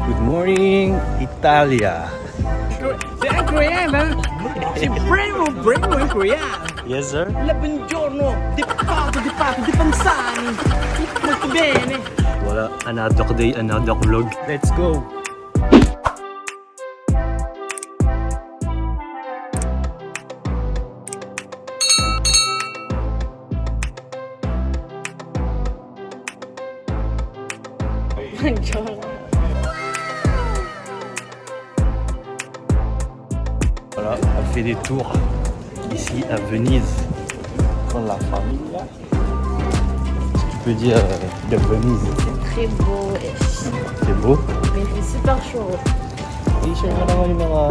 Good morning, Italia. Ang Koreano, si Primo in Korea. Yes, sir. Buongiorno, di pansani. Molto bene. Wala, another day, another vlog. Let's go. Voilà, on fait des tours ici à Venise. Dans la famille. Qu'est-ce que tu peux dire de Venise? C'est très beau. C'est beau. Mais il fait super chaud. I-share mo naman yung mga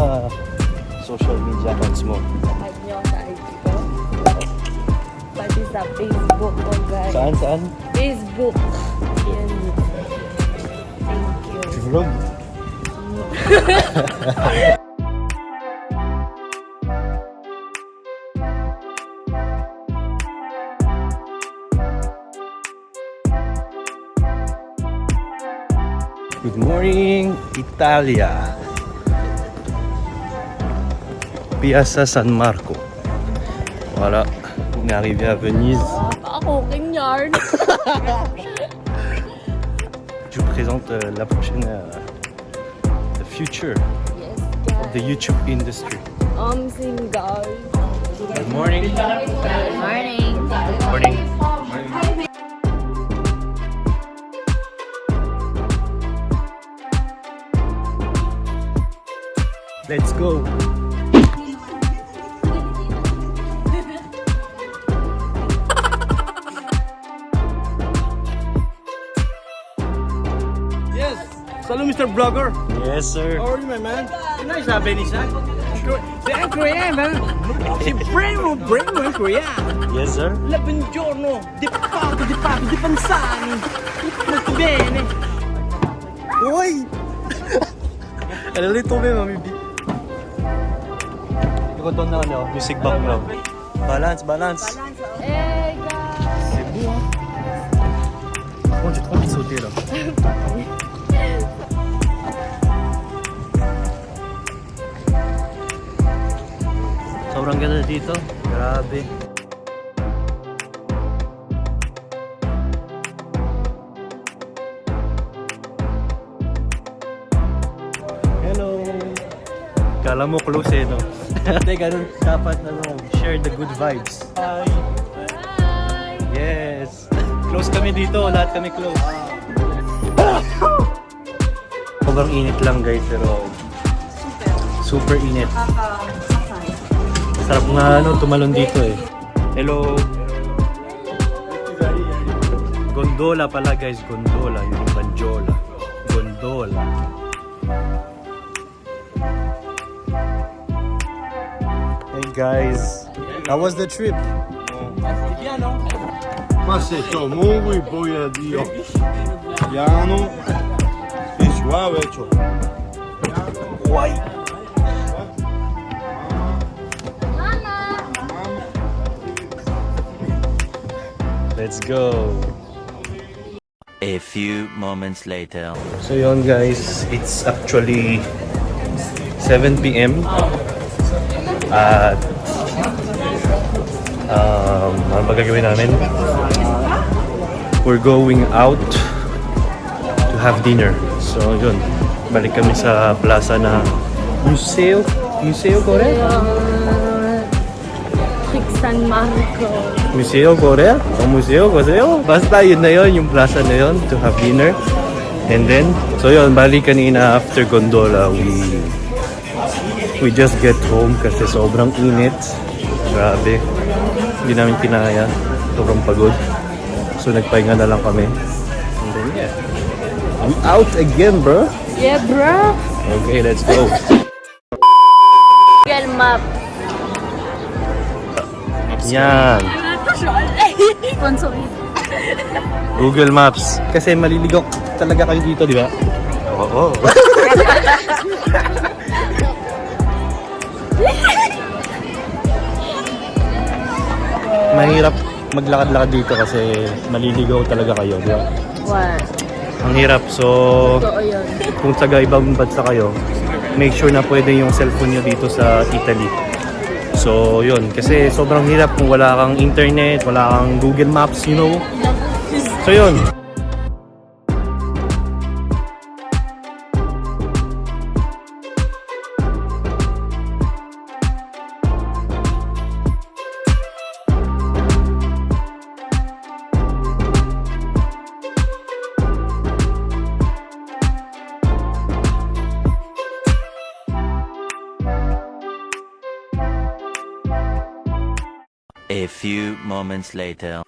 social media accounts mo. Sabi niyo sa IG ko. Pati sa Facebook ko, guys. Saan? Facebook. Yan. Thank you. Vlog. Good morning, Italia. Piazza San Marco. Voilà, on est arrivé à Venise. Ako, kanyard. Je vous présente la prochaine, the future Yes, of the guys. YouTube industry. I'm single. Good morning. Good morning. Morning. Let's go. Yes. Salut, Mr. Vlogger. Yes, sir. How are you, my man? Nice, Venice Italy. Ang Koreano, si Primo in Korea. Yes, sir. Buongiorno, di pansani. Molto bene. Uy! Elle allait tomber, ma bibi. Retourne dans le music background. Balance. Hey, guys. C'est beau, hein? Oh, j'ai trop envie de sauter, là. Sobrang ganda dito. Grabe. Hello. Kala mo close eh, no? Hindi, ganun. Dapat, share the good vibes. Hi. Bye. Yes. Close kami dito. Lahat kami close. Sobrang init lang, guys, pero super init. Sarap nga tumalon dito eh. Hello. Gondola pala, guys, gondola. Yung banjola. Gondola. Hey guys, how was the trip? Ma se comunque poi a Dio piano e suave ciò. Why? Let's go. A few moments later. So yun guys, it's actually 7 p.m. At ano ba gagawin namin? We're going out to have dinner. So yun, balik kami sa plaza na Museo Korea? San Marco. Museo Korea? O Museo? Basta yun na yun, yung plaza na yun to have dinner. And then, so yun, bali kanina after gondola, we just get home kasi sobrang init. Grabe. Hindi namin kinaya. Sobrang pagod. So nagpahinga na lang kami. And then yeah. I'm out again, bro. Yeah, bro. Okay, let's go. Google Map. Yan. Google Maps. Kasi maliligaw talaga kayo dito, di ba? Oo. Mahirap maglakad-lakad dito kasi maliligaw talaga kayo, di ba? What? Ang hirap. So, Totoo yun. kung taga ibang bansa kayo, make sure na pwede yung cellphone nyo dito sa Italy. So, yun. Kasi sobrang hirap kung wala kang internet, wala kang Google Maps, you know. So, yun. A few moments later.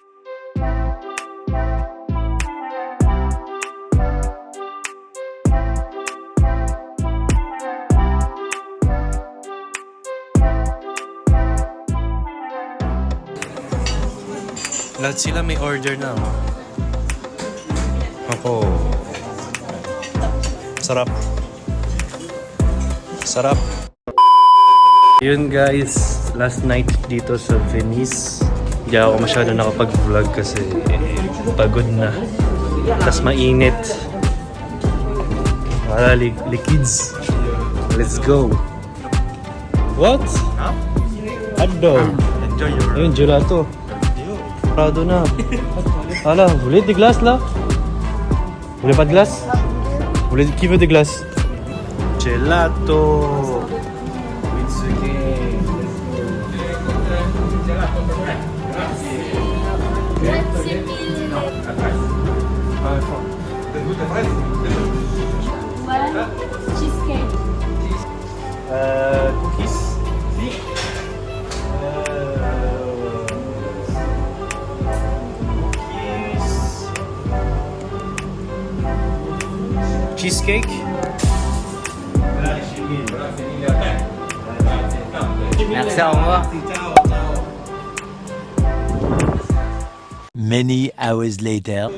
Lahat sila may order na. Oh. Ako. Sarap. Sarap. Yun guys, last night dito sa Venice. Hindi ako masyado nakapag-vlog kasi pagod na. Tas mainit. Wala, likids. Let's go. What? Hotdog. Enjoy your... Ayun, gelato. Prado na. Hala, voulez des glaces là? Vous voulez pas de glace? Qui veut des glaces? Gelato. Cheesecake. Cookies. Cheesecake. Merci, au revoir. Many hours later.